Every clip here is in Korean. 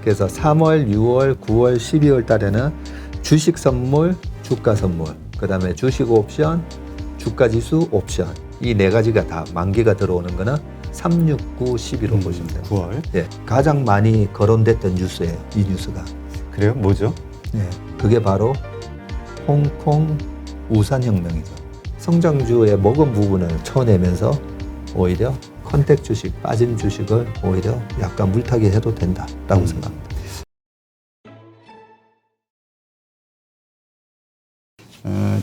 그래서 3월, 6월, 9월, 12월 달에는 주식 선물, 주가 선물, 그다음에 주식 옵션, 주가 지수 옵션 이 네 가지가 다 만기가 들어오는 거는 3, 6, 9, 12로 보시면 돼요. 9월. 예, 가장 많이 거론됐던 뉴스예요. 이 뉴스가. 그래요? 뭐죠? 예, 그게 바로 홍콩 우산혁명이죠. 성장주의 먹은 부분을 쳐내면서 오히려 컨택 주식, 빠진 주식을 오히려 약간 물타기 해도 된다라고 생각합니다.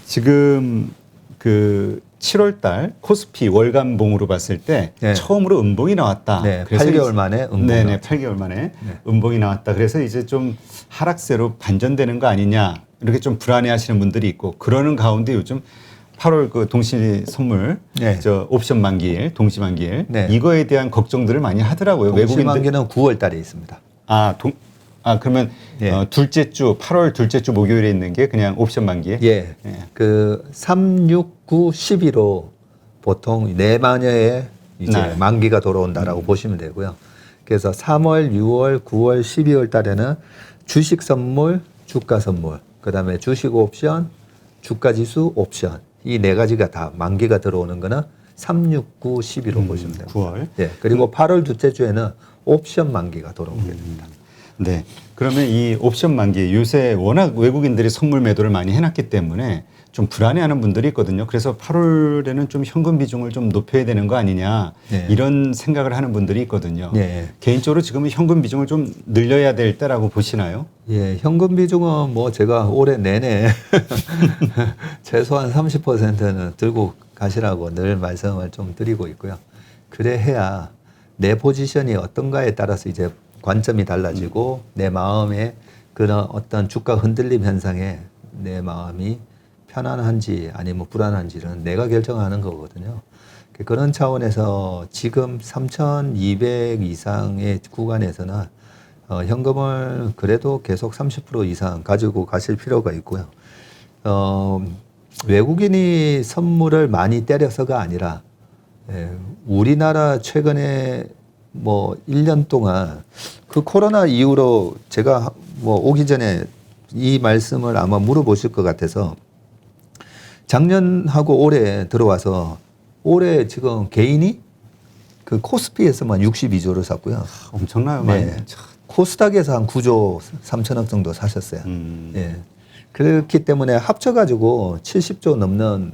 지금 그 7월 달 코스피 월간봉으로 봤을 때 네. 처음으로 음봉이 나왔다. 네, 그래서 8개월 만에 음봉이 네네, 나왔죠. 8개월 만에 네. 음봉이 나왔다. 그래서 이제 좀 하락세로 반전되는 거 아니냐 이렇게 좀 불안해하시는 분들이 있고 그러는 가운데 요즘 8월 그 동시 선물, 네. 저 옵션 만기일, 동시 만기일 네. 이거에 대한 걱정들을 많이 하더라고요. 외국인들. 동시만기는 9월 달에 있습니다. 그러면 예. 둘째 주 8월 둘째 주 목요일에 있는 게 그냥 옵션 만기에. 예. 예. 그 3, 6, 9, 12로 보통 네 마녀의 이제 네. 만기가 돌아온다라고 보시면 되고요. 그래서 3월, 6월, 9월, 12월 달에는 주식 선물, 주가 선물, 그다음에 주식 옵션, 주가 지수 옵션 이 네 가지가 다 만기가 들어오는 거는 3, 6, 9, 12로 보시면 됩니다. 9월. 예. 그리고 8월 둘째 주에는 옵션 만기가 돌아오게 됩니다. 네. 그러면 이 옵션 만기 요새 워낙 외국인들이 선물 매도를 많이 해놨기 때문에 좀 불안해하는 분들이 있거든요. 그래서 8월에는 좀 현금 비중을 좀 높여야 되는 거 아니냐 네. 이런 생각을 하는 분들이 있거든요. 네. 개인적으로 지금은 현금 비중을 좀 늘려야 될 때라고 보시나요? 예, 현금 비중은 뭐 제가 올해 내내 최소한 30%는 들고 가시라고 늘 말씀을 좀 드리고 있고요. 그래 해야 내 포지션이 어떤가에 따라서 이제 관점이 달라지고 내 마음에 그런 어떤 주가 흔들림 현상에 내 마음이 편안한지 아니면 불안한지는 내가 결정하는 거거든요. 그런 차원에서 지금 3,200 이상의 구간에서는 현금을 그래도 계속 30% 이상 가지고 가실 필요가 있고요. 외국인이 선물을 많이 때려서가 아니라 우리나라 최근에 뭐 1년 동안 그 코로나 이후로 제가 뭐 오기 전에 이 말씀을 아마 물어보실 것 같아서 작년하고 올해 들어와서 올해 지금 개인이 그 코스피에서만 62조를 샀고요. 엄청나요, 많이. 네. 코스닥에서 한 9조 3천억 정도 사셨어요. 예. 그렇기 때문에 합쳐가지고 70조 넘는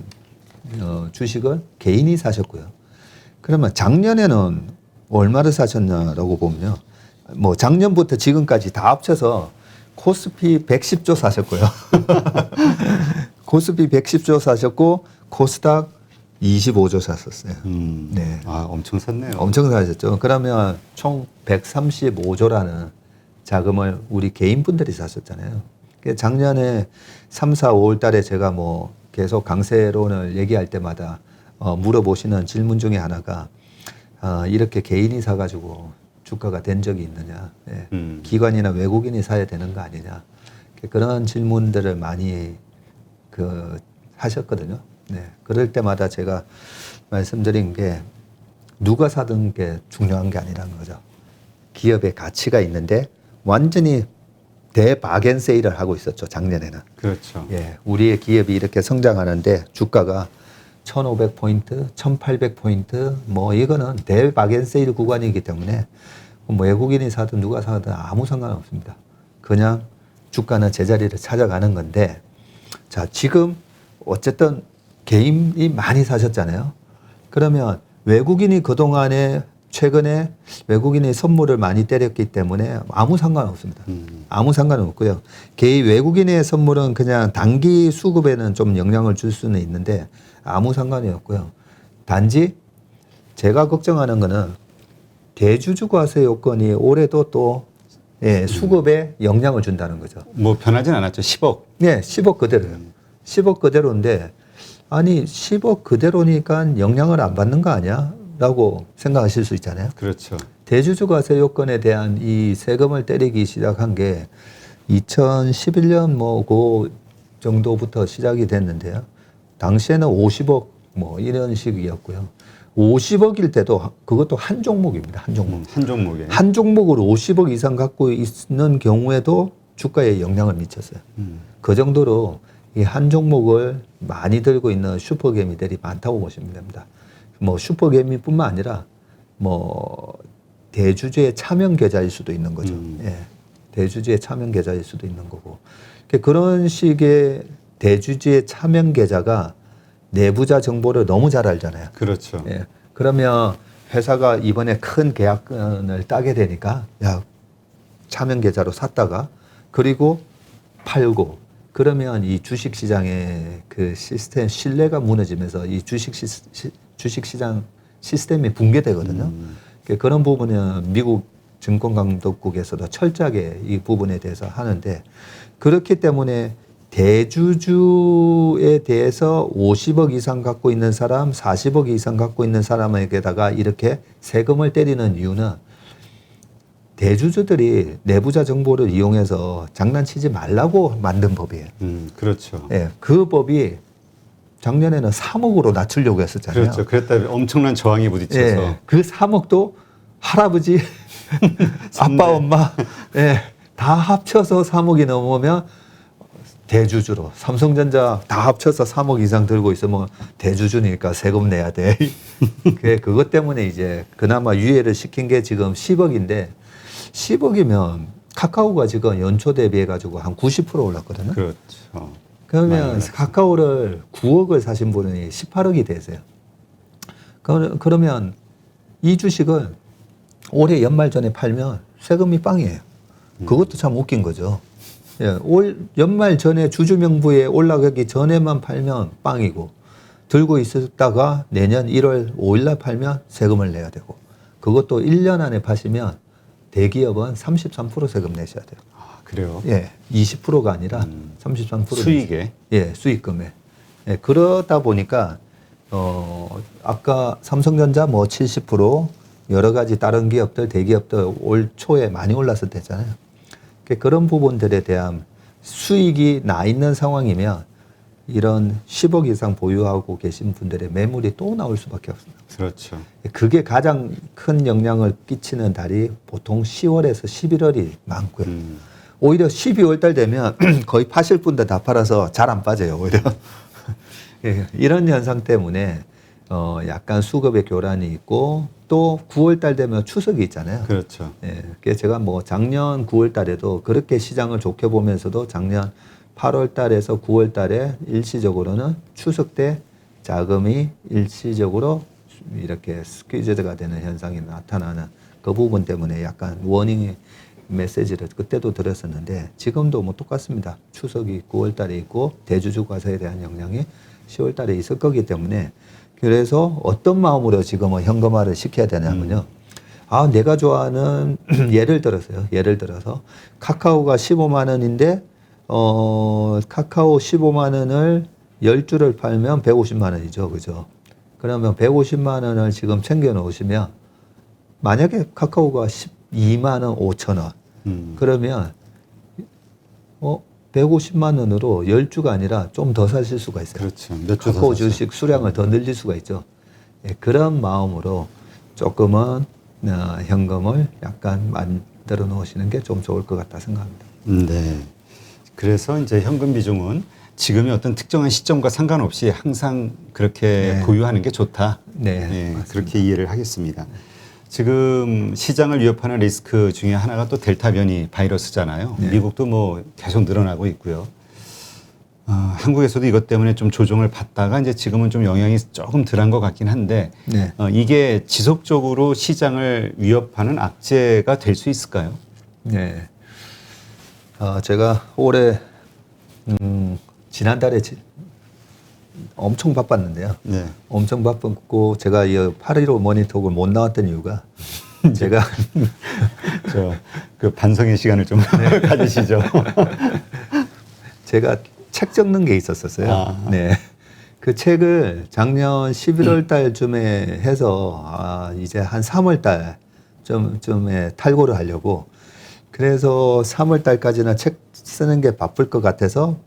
주식을 개인이 사셨고요. 그러면 작년에는 얼마를 사셨냐라고 보면요. 뭐 작년부터 지금까지 다 합쳐서 코스피 110조 사셨고요. 코스피 110조 사셨고 코스닥 25조 샀었어요. 네. 아, 엄청 샀네요. 엄청 사셨죠. 그러면 총 135조라는 자금을 우리 개인분들이 사셨잖아요. 작년에 3, 4, 5월 달에 제가 뭐 계속 강세론을 얘기할 때마다 물어보시는 질문 중에 하나가 이렇게 개인이 사가지고 주가가 된 적이 있느냐. 예. 기관이나 외국인이 사야 되는 거 아니냐. 그런 질문들을 많이 하셨거든요. 네. 그럴 때마다 제가 말씀드린 게 누가 사든 게 중요한 게 아니라는 거죠. 기업의 가치가 있는데 완전히 대바겐 세일을 하고 있었죠. 작년에는. 그렇죠. 예. 우리의 기업이 이렇게 성장하는데 주가가 1,500포인트, 1,800포인트 뭐 이거는 대바겐 세일 구간이기 때문에 뭐 외국인이 사든 누가 사든 아무 상관없습니다. 그냥 주가는 제자리를 찾아가는 건데 자, 지금 어쨌든 개인이 많이 사셨잖아요. 그러면 외국인이 그동안에 최근에 외국인이 선물을 많이 때렸기 때문에 아무 상관없습니다. 아무 상관없고요. 개인 외국인의 선물은 그냥 단기 수급에는 좀 영향을 줄 수는 있는데 아무 상관이 없고요. 단지 제가 걱정하는 거는 대주주 과세 요건이 올해도 또 수급에 영향을 준다는 거죠. 뭐 변하진 않았죠. 10억. 네, 10억 그대로요. 10억 그대로인데 아니 10억 그대로니까 영향을 안 받는 거 아니야? 라고 생각하실 수 있잖아요. 그렇죠. 대주주 과세 요건에 대한 이 세금을 때리기 시작한 게 2011년 뭐 그 정도부터 시작이 됐는데요. 당시에는 50억 뭐 이런 식이었고요. 50억일 때도 그것도 한 종목입니다. 한 종목. 한 종목에. 한 종목으로 50억 이상 갖고 있는 경우에도 주가에 영향을 미쳤어요. 그 정도로 이 한 종목을 많이 들고 있는 슈퍼개미들이 많다고 보시면 됩니다. 뭐 슈퍼개미뿐만 아니라 뭐 대주주의 차명 계좌일 수도 있는 거죠. 예. 대주주의 차명 계좌일 수도 있는 거고. 그런 식의 대주주의 차명 계좌가 내부자 정보를 너무 잘 알잖아요. 그렇죠. 예. 그러면 회사가 이번에 큰 계약권을 따게 되니까 야, 차명 계좌로 샀다가 그리고 팔고 그러면 이 주식 시장의 그 시스템 신뢰가 무너지면서 이 주식 시장 시스템이 붕괴되거든요. 그런 부분은 미국 증권감독국에서도 철저하게 이 부분에 대해서 하는데 그렇기 때문에 대주주에 대해서 50억 이상 갖고 있는 사람, 40억 이상 갖고 있는 사람에게다가 이렇게 세금을 때리는 이유는 대주주들이 내부자 정보를 이용해서 장난치지 말라고 만든 법이에요. 그렇죠. 예, 그 법이 작년에는 3억으로 낮추려고 했었잖아요. 그렇죠. 그랬다 엄청난 저항이 부딪혀서. 예, 그 3억도 할아버지, 아빠, 엄마, 예, 다 합쳐서 3억이 넘으면 대주주로 삼성전자 다 합쳐서 3억 이상 들고 있으면 대주주니까 세금 내야 돼. 그것 때문에 이제 그나마 유예를 시킨 게 지금 10억인데 10억이면 카카오가 지금 연초 대비해 가지고 한 90% 올랐거든요. 그렇죠. 그러면 카카오를 9억을 사신 분이 18억이 되세요. 그러면 이 주식을 올해 연말 전에 팔면 세금이 빵이에요. 그것도 참 웃긴 거죠. 예, 연말 전에 주주명부에 올라가기 전에만 팔면 빵이고 들고 있었다가 내년 1월 5일 날 팔면 세금을 내야 되고 그것도 1년 안에 파시면 대기업은 33% 세금 내셔야 돼요. 아, 그래요? 예, 20%가 아니라 33% 수익에? 예, 수익금에. 예, 그러다 보니까 아까 삼성전자 뭐 70% 여러 가지 다른 기업들, 대기업들 올 초에 많이 올랐을 때잖아요. 그런 부분들에 대한 수익이 나 있는 상황이면 이런 10억 이상 보유하고 계신 분들의 매물이 또 나올 수밖에 없습니다. 그렇죠. 그게 가장 큰 영향을 끼치는 달이 보통 10월에서 11월이 많고요. 오히려 12월 달 되면 거의 파실 분들 다 팔아서 잘 안 빠져요, 오히려. 예, 이런 현상 때문에 약간 수급의 교란이 있고 또 9월 달 되면 추석이 있잖아요. 그렇죠. 예, 그래서 제가 뭐 작년 9월 달에도 그렇게 시장을 좋게 보면서도 작년 8월 달에서 9월 달에 일시적으로는 추석 때 자금이 일시적으로 이렇게 스퀴즈가 되는 현상이 나타나는 그 부분 때문에 약간 워닝 메시지를 그때도 드렸었는데 지금도 뭐 똑같습니다. 추석이 9월 달에 있고 대주주 과세에 대한 영향이 10월 달에 있을 거기 때문에 그래서 어떤 마음으로 지금은 현금화를 시켜야 되냐면요. 아, 내가 좋아하는 예를 들어서 카카오가 15만 원인데 카카오 15만 원을 10주를 팔면 150만 원이죠. 그죠? 그러면 150만 원을 지금 챙겨 놓으시면 만약에 카카오가 12만 원 5천 원 그러면 150만 원으로 10주가 아니라 좀 더 사실 수가 있어요. 그렇죠. 몇 주 더 카카오 사죠. 주식 수량을 더 늘릴 수가 있죠. 예, 그런 마음으로 조금은 현금을 약간 만들어 놓으시는 게 좀 좋을 것 같다 생각합니다. 네. 그래서 이제 현금 비중은 지금의 어떤 특정한 시점과 상관없이 항상 그렇게 네. 보유하는 게 좋다. 네, 예, 맞습니다. 그렇게 이해를 하겠습니다. 지금 시장을 위협하는 리스크 중에 하나가 또 델타 변이 바이러스잖아요. 네. 미국도 뭐 계속 늘어나고 있고요. 한국에서도 이것 때문에 좀 조정을 받다가 이제 지금은 좀 영향이 조금 덜한 것 같긴 한데 네. 이게 지속적으로 시장을 위협하는 악재가 될 수 있을까요? 네. 제가 올해 지난달에 엄청 바빴는데요. 네. 엄청 바빴고 제가 이 8.15 모니터를 못 나왔던 이유가 제가 그 반성의 시간을 좀 가지시죠. 제가 책 적는 게 있었어요. 네. 그 책을 작년 11월 달쯤에 해서 이제 한 3월 달쯤에 탈고를 하려고 그래서 3월 달까지는 책 쓰는 게 바쁠 것 같아서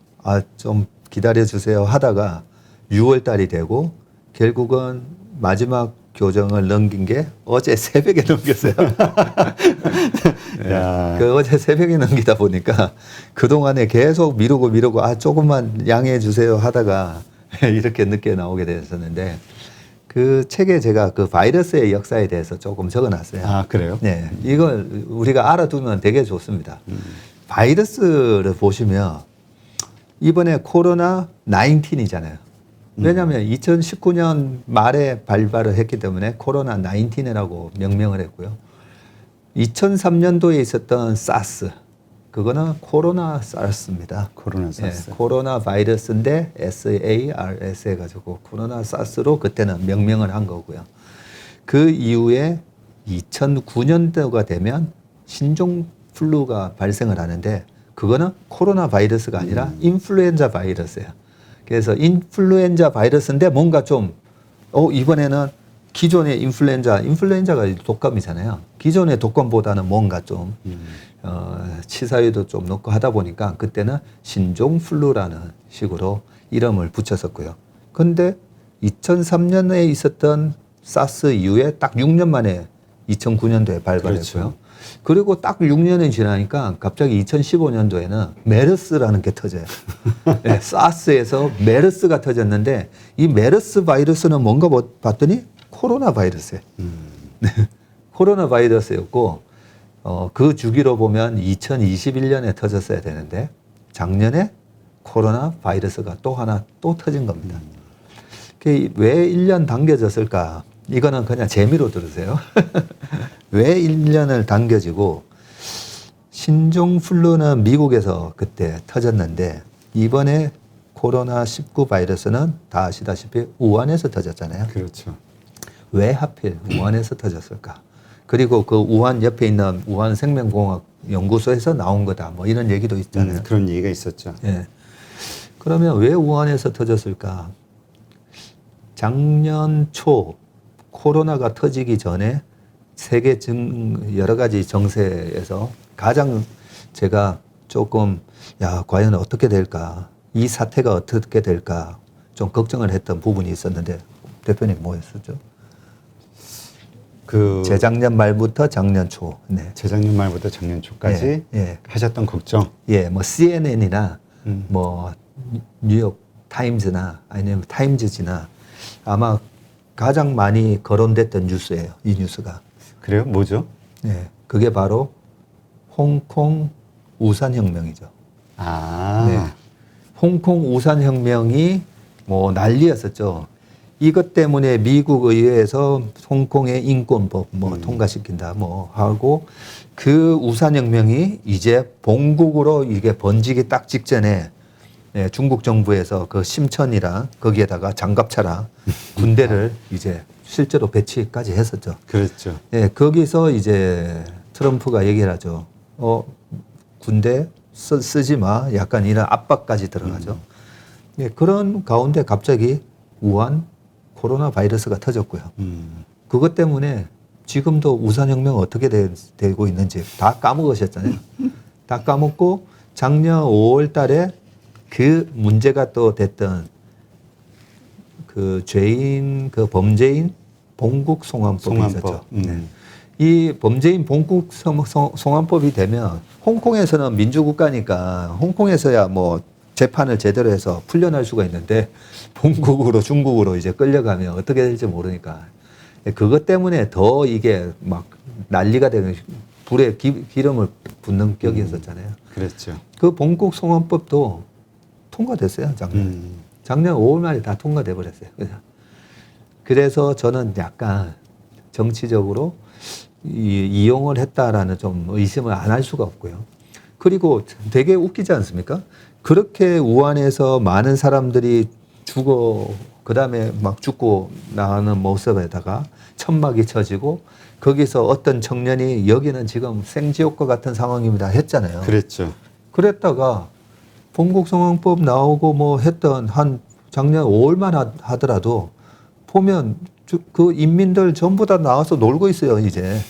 좀 기다려 주세요 하다가 6월 달이 되고 결국은 마지막 교정을 넘긴 게 어제 새벽에 넘겼어요. 야. 그 어제 새벽에 넘기다 보니까 그동안에 계속 미루고 아 조금만 양해해 주세요 하다가 이렇게 늦게 나오게 됐었는데 그 책에 제가 그 바이러스의 역사에 대해서 조금 적어놨어요. 아, 그래요? 네, 이걸 우리가 알아두면 되게 좋습니다. 바이러스를 보시면 이번에 코로나 19이잖아요. 왜냐하면 2019년 말에 발발을 했기 때문에 코로나 19이라고 명명을 했고요. 2003년도에 있었던 사스, 그거는 코로나 사스입니다. 코로나 사스. 코로나 바이러스인데 SARS 해가지고 코로나 사스로 그때는 명명을 한 거고요. 그 이후에 2009년도가 되면 신종 플루가 발생을 하는데 그거는 코로나 바이러스가 아니라 인플루엔자 바이러스예요. 그래서 인플루엔자 바이러스인데 뭔가 좀 이번에는 기존의 인플루엔자가 독감이잖아요. 기존의 독감보다는 뭔가 좀 치사율도 좀 높고 하다 보니까 그때는 신종 플루라는 식으로 이름을 붙였었고요. 근데 2003년에 있었던 사스 이후에 딱 6년 만에 2009년도에 발발했고요. 그렇죠. 그리고 딱 6년이 지나니까 갑자기 2015년도에는 메르스라는 게 터져요. 네, 사스에서 메르스가 터졌는데 이 메르스 바이러스는 뭔가 봤더니 코로나 바이러스예요. 네, 코로나 바이러스였고 그 주기로 보면 2021년에 터졌어야 되는데 작년에 코로나 바이러스가 또 하나 또 터진 겁니다. 왜 1년 당겨졌을까? 이거는 그냥 재미로 들으세요. 왜 1년을 당겨지고 신종 플루는 미국에서 그때 터졌는데 이번에 코로나19 바이러스는 다 아시다시피 우한에서 터졌잖아요. 그렇죠. 왜 하필 우한에서 터졌을까? 그리고 그 우한 옆에 있는 우한 생명공학 연구소에서 나온 거다. 뭐 이런 얘기도 있잖아요. 그런 얘기가 있었죠. 예. 그러면 왜 우한에서 터졌을까? 작년 초 코로나가 터지기 전에 세계 여러 가지 정세에서 가장 제가 조금 과연 어떻게 될까? 이 사태가 어떻게 될까? 좀 걱정을 했던 부분이 있었는데 대표님 뭐였었죠? 재작년 말부터 작년 초. 네. 재작년 말부터 작년 초까지 하셨던 걱정. 예, 뭐 CNN이나 뭐 뉴욕 타임즈나 아니면 타임즈지나 아마 가장 많이 거론됐던 뉴스예요. 이 뉴스가. 그래요? 뭐죠? 네, 그게 바로 홍콩 우산혁명이죠. 아, 네. 홍콩 우산혁명이 뭐 난리였었죠. 이것 때문에 미국 의회에서 홍콩의 인권법 뭐 통과시킨다 뭐 하고 그 우산혁명이 이제 본국으로 이게 번지기 딱 직전에 중국 정부에서 그 심천이랑 거기에다가 장갑차랑 군대를 이제 실제로 배치까지 했었죠. 그렇죠. 예, 거기서 이제 트럼프가 얘기를 하죠. 군대 쓰지 마. 약간 이런 압박까지 들어가죠. 예, 그런 가운데 갑자기 우한 코로나 바이러스가 터졌고요. 그것 때문에 지금도 우산혁명 어떻게 되고 있는지 다 까먹으셨잖아요. 다 까먹고 작년 5월 달에 그 문제가 또 됐던 그 범죄인 봉국 송환법이 있었죠. 네. 이 범죄인 봉국 송환법이 되면 홍콩에서는 민주국가니까 홍콩에서야 뭐 재판을 제대로 해서 풀려날 수가 있는데 본국으로 중국으로 이제 끌려가면 어떻게 될지 모르니까 그것 때문에 더 이게 막 난리가 되는 불에 기름을 붓는 격이었었잖아요. 그렇죠. 그 봉국 송환법도 통과됐어요, 작년에. 작년 5월 말에 다 통과돼 버렸어요. 그래서 저는 약간 정치적으로 이용을 했다라는 좀 의심을 안 할 수가 없고요. 그리고 되게 웃기지 않습니까? 그렇게 우한에서 많은 사람들이 그다음에 막 죽고 나가는 모습에다가 천막이 쳐지고 거기서 어떤 청년이 여기는 지금 생지옥과 같은 상황입니다 했잖아요. 그랬죠. 그랬다가 봉국송환법 나오고 뭐 했던 한 작년 5월만 하더라도 보면 그 인민들 전부 다 나와서 놀고 있어요, 이제.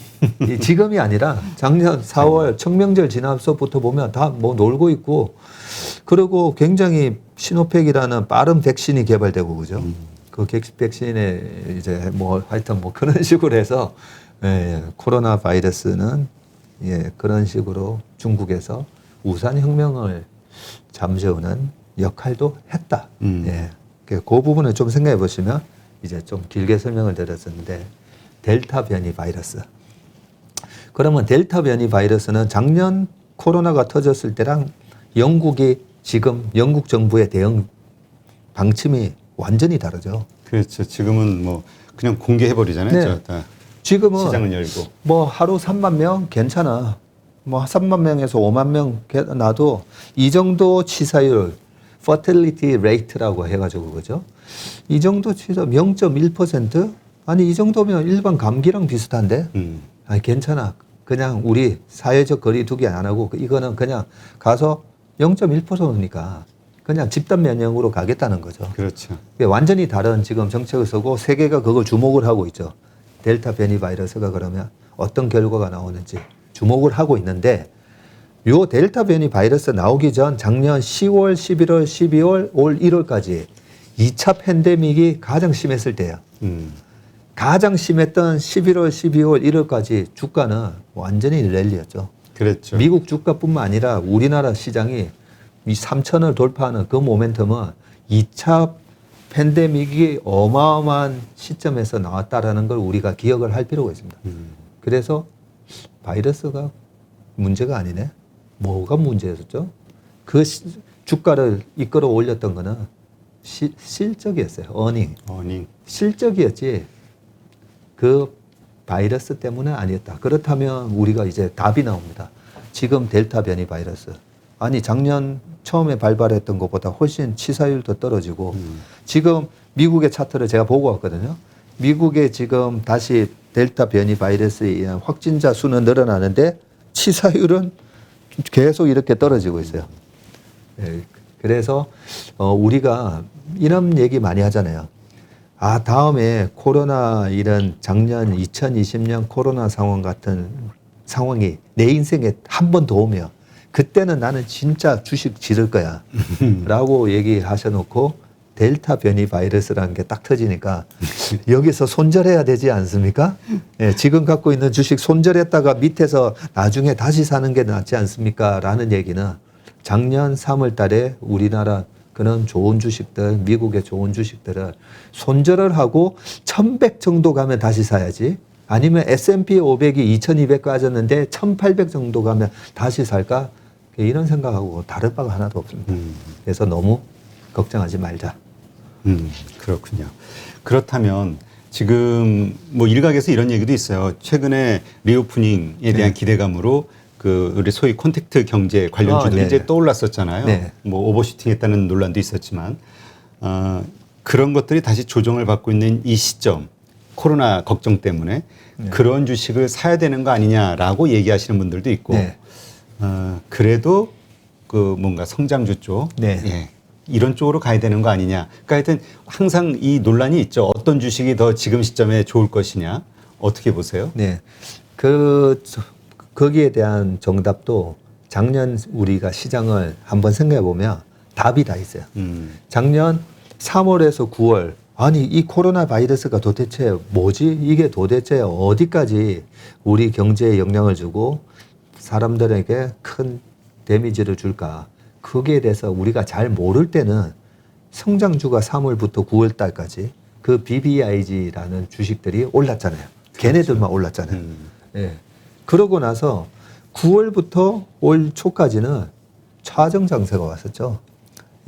지금이 아니라 작년 4월 청명절 지나서부터 보면 다 뭐 놀고 있고 그리고 굉장히 시노팩이라는 빠른 백신이 개발되고 그죠. 그 백신에 이제 뭐 하여튼 뭐 그런 식으로 해서 예, 코로나 바이러스는 예, 그런 식으로 중국에서 우산 혁명을 잠재우는 역할도 했다. 예. 그 부분을 좀 생각해 보시면 이제 좀 길게 설명을 드렸었는데 델타 변이 바이러스. 그러면 델타 변이 바이러스는 작년 코로나가 터졌을 때랑 영국이 지금 영국 정부의 대응 방침이 완전히 다르죠. 그렇죠. 지금은 뭐 그냥 공개해 버리잖아요. 네. 저 다 지금은 시장을 열고. 뭐 하루 3만 명 괜찮아. 뭐 3만 명에서 5만 명 나도 이 정도 치사율 fertility rate라고 해가지고 그죠? 이 정도 치사 0.1% 아니 이 정도면 일반 감기랑 비슷한데 아니 괜찮아. 그냥 우리 사회적 거리두기 안 하고 이거는 그냥 가서 0.1%니까 그냥 집단 면역으로 가겠다는 거죠. 그렇죠. 완전히 다른 지금 정책을 쓰고 세계가 그걸 주목을 하고 있죠. 델타 변이 바이러스가 그러면 어떤 결과가 나오는지 주목을 하고 있는데 요 델타 변이 바이러스 나오기 전 작년 10월, 11월, 12월, 올 1월까지 2차 팬데믹이 가장 심했을 때예요. 가장 심했던 11월, 12월, 1월까지 주가는 완전히 랠리였죠. 그랬죠. 미국 주가뿐만 아니라 우리나라 시장이 이 3천을 돌파하는 그 모멘텀은 2차 팬데믹이 어마어마한 시점에서 나왔다라는 걸 우리가 기억을 할 필요가 있습니다. 그래서 바이러스가 문제가 아니네. 뭐가 문제였었죠? 그 주가를 이끌어 올렸던 거는 실적이었어요. 어닝. 실적이었지. 그 바이러스 때문은 아니었다. 그렇다면 우리가 이제 답이 나옵니다. 지금 델타 변이 바이러스. 아니 작년 처음에 발발했던 것보다 훨씬 치사율도 떨어지고 지금 미국의 차트를 제가 보고 왔거든요. 미국에 지금 다시 델타 변이 바이러스에 의한 확진자 수는 늘어나는데 치사율은 계속 이렇게 떨어지고 있어요. 네, 그래서 우리가 이런 얘기 많이 하잖아요. 아, 다음에 코로나 이런 작년 2020년 코로나 상황 같은 상황이 내 인생에 한 번 더 오면 그때는 나는 진짜 주식 지를 거야 라고 얘기하셔놓고 델타 변이 바이러스라는 게 딱 터지니까 여기서 손절해야 되지 않습니까? 네, 지금 갖고 있는 주식 손절했다가 밑에서 나중에 다시 사는 게 낫지 않습니까? 라는 얘기는 작년 3월 달에 우리나라 그런 좋은 주식들, 미국의 좋은 주식들을 손절을 하고 1100 정도 가면 다시 사야지. 아니면 S&P 500이 2200 빠졌는데 1800 정도 가면 다시 살까? 이런 생각하고 다를 바가 하나도 없습니다. 그래서 너무 걱정하지 말자. 그렇군요. 그렇다면 지금 뭐 일각에서 이런 얘기도 있어요. 최근에 리오프닝에 대한 기대감으로 그 우리 소위 콘택트 경제 관련주들이 이제 떠올랐었잖아요. 네. 뭐 오버슈팅했다는 논란도 있었지만 그런 것들이 다시 조정을 받고 있는 이 시점, 코로나 걱정 때문에 그런 주식을 사야 되는 거 아니냐라고 얘기하시는 분들도 있고, 그래도 그 뭔가 성장주 쪽, 예, 이런 쪽으로 가야 되는 거 아니냐. 그러니까 하여튼 항상 이 논란이 있죠. 어떤 주식이 더 지금 시점에 좋을 것이냐. 어떻게 보세요? 네. 거기에 대한 정답도 작년 우리가 시장을 한번 생각해 보면 답이 다 있어요. 작년 3월에서 9월 아니 이 코로나 바이러스가 도대체 뭐지? 이게 도대체 어디까지 우리 경제에 영향을 주고 사람들에게 큰 데미지를 줄까? 거기에 대해서 우리가 잘 모를 때는 성장주가 3월부터 9월 달까지 그 BBIG라는 주식들이 올랐잖아요. 걔네들만 올랐잖아요. 예. 그러고 나서 9월부터 올 초까지는 차정 장세가 왔었죠.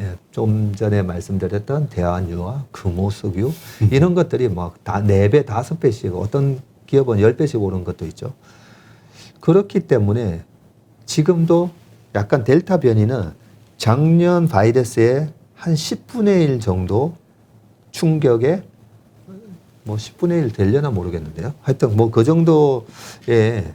예, 좀 전에 말씀드렸던 대한유화, 금호석유 이런 것들이 막 다 4배, 5배씩 어떤 기업은 10배씩 오른 것도 있죠. 그렇기 때문에 지금도 약간 델타 변이는 작년 바이러스의 한 10분의 1 정도 충격에 뭐 10분의 1 되려나 모르겠는데요. 하여튼 뭐 그 정도의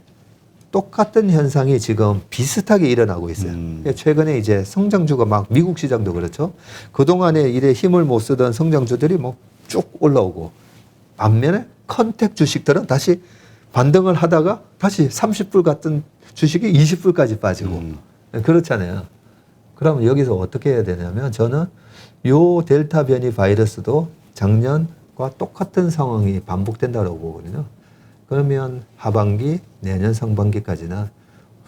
똑같은 현상이 지금 비슷하게 일어나고 있어요. 최근에 이제 성장주가 막 미국 시장도 그렇죠. 그동안에 이래 힘을 못 쓰던 성장주들이 뭐 쭉 올라오고 반면에 컨택 주식들은 다시 반등을 하다가 다시 30불 같은 주식이 20불까지 빠지고 그렇잖아요. 그러면 여기서 어떻게 해야 되냐면 저는 요 델타 변이 바이러스도 작년과 똑같은 상황이 반복된다고 보거든요. 그러면 하반기, 내년 상반기까지는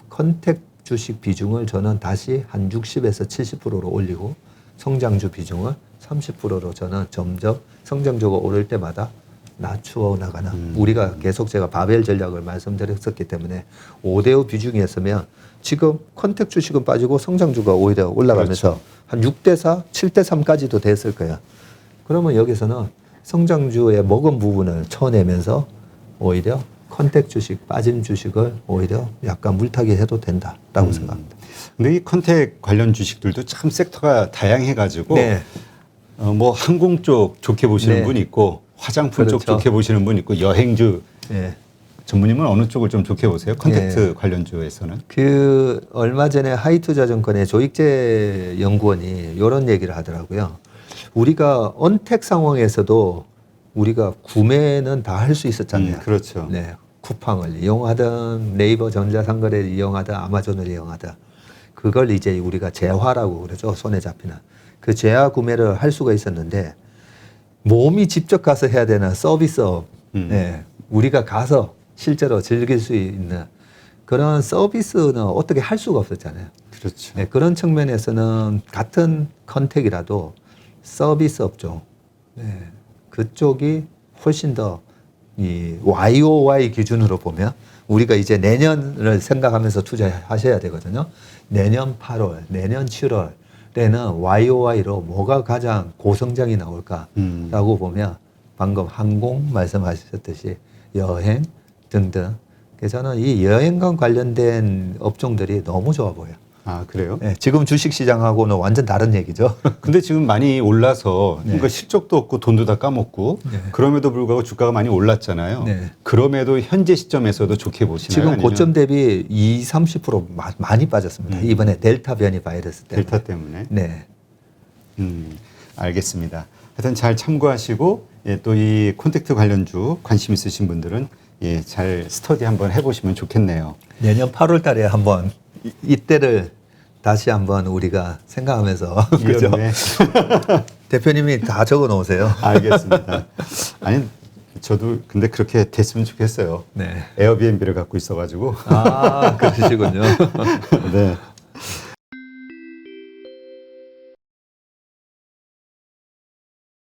컨택 주식 비중을 저는 다시 한 60에서 70%로 올리고 성장주 비중을 30%로 저는 점점 성장주가 오를 때마다 낮추어 나가는 우리가 계속 제가 바벨 전략을 말씀드렸었기 때문에 5대5 비중이었으면 지금 컨택 주식은 빠지고 성장주가 오히려 올라가면서 그렇죠. 한 6대4, 7대3까지도 됐을 거예요. 그러면 여기서는 성장주의 먹은 부분을 쳐내면서 오히려 컨택 주식, 빠진 주식을 오히려 약간 물타기 해도 된다라고 생각합니다. 근데 이 컨택 관련 주식들도 참 섹터가 다양해가지고 네. 뭐 항공 쪽 좋게 보시는 네. 분 있고 화장품 쪽 그렇죠. 좋게 보시는 분 있고 여행주 예. 전무님은 어느 쪽을 좀 좋게 보세요? 컨택트 관련주에서는? 그 얼마 전에 하이투자증권의 조익재 연구원이 이런 얘기를 하더라고요. 우리가 언택 상황에서도 우리가 구매는 다 할 수 있었잖아요. 그렇죠. 네, 쿠팡을 이용하든 네이버 전자상거래를 이용하든 아마존을 이용하든 그걸 이제 우리가 재화라고 그러죠. 손에 잡히는 그 재화 구매를 할 수가 있었는데 몸이 직접 가서 해야 되는 서비스업, 네, 우리가 가서 실제로 즐길 수 있는 그런 서비스는 어떻게 할 수가 없었잖아요. 그렇죠. 네, 그런 측면에서는 같은 컨택이라도 서비스 업종, 네, 그쪽이 훨씬 더 이 YOY 기준으로 보면 우리가 이제 내년을 생각하면서 투자하셔야 되거든요. 내년 8월, 내년 7월에는 YOY로 뭐가 가장 고성장이 나올까라고 보면 방금 항공 말씀하셨듯이 여행 등등. 그래서 저는 이 여행과 관련된 업종들이 너무 좋아 보여요. 아, 그래요? 네, 지금 주식시장하고는 완전 다른 얘기죠. 근데 지금 많이 올라서 네. 그러니까 실적도 없고 돈도 다 까먹고 네. 그럼에도 불구하고 주가가 많이 올랐잖아요. 네. 그럼에도 현재 시점에서도 좋게 보시나요? 지금 아니면 고점 대비 30% 많이 빠졌습니다. 이번에 델타 변이 바이러스 때문에. 델타 때문에? 네. 알겠습니다. 하여튼 잘 참고하시고 예, 또 이 콘택트 관련주 관심 있으신 분들은 예, 잘 스터디 한번 해보시면 좋겠네요. 내년 8월 달에 한번 이때를 다시 한번 우리가 생각하면서 그죠? 여름에. 대표님이 다 적어 놓으세요. 알겠습니다. 아니 저도 근데 그렇게 됐으면 좋겠어요. 네. 에어비앤비를 갖고 있어가지고. 아, 그러시군요. 네.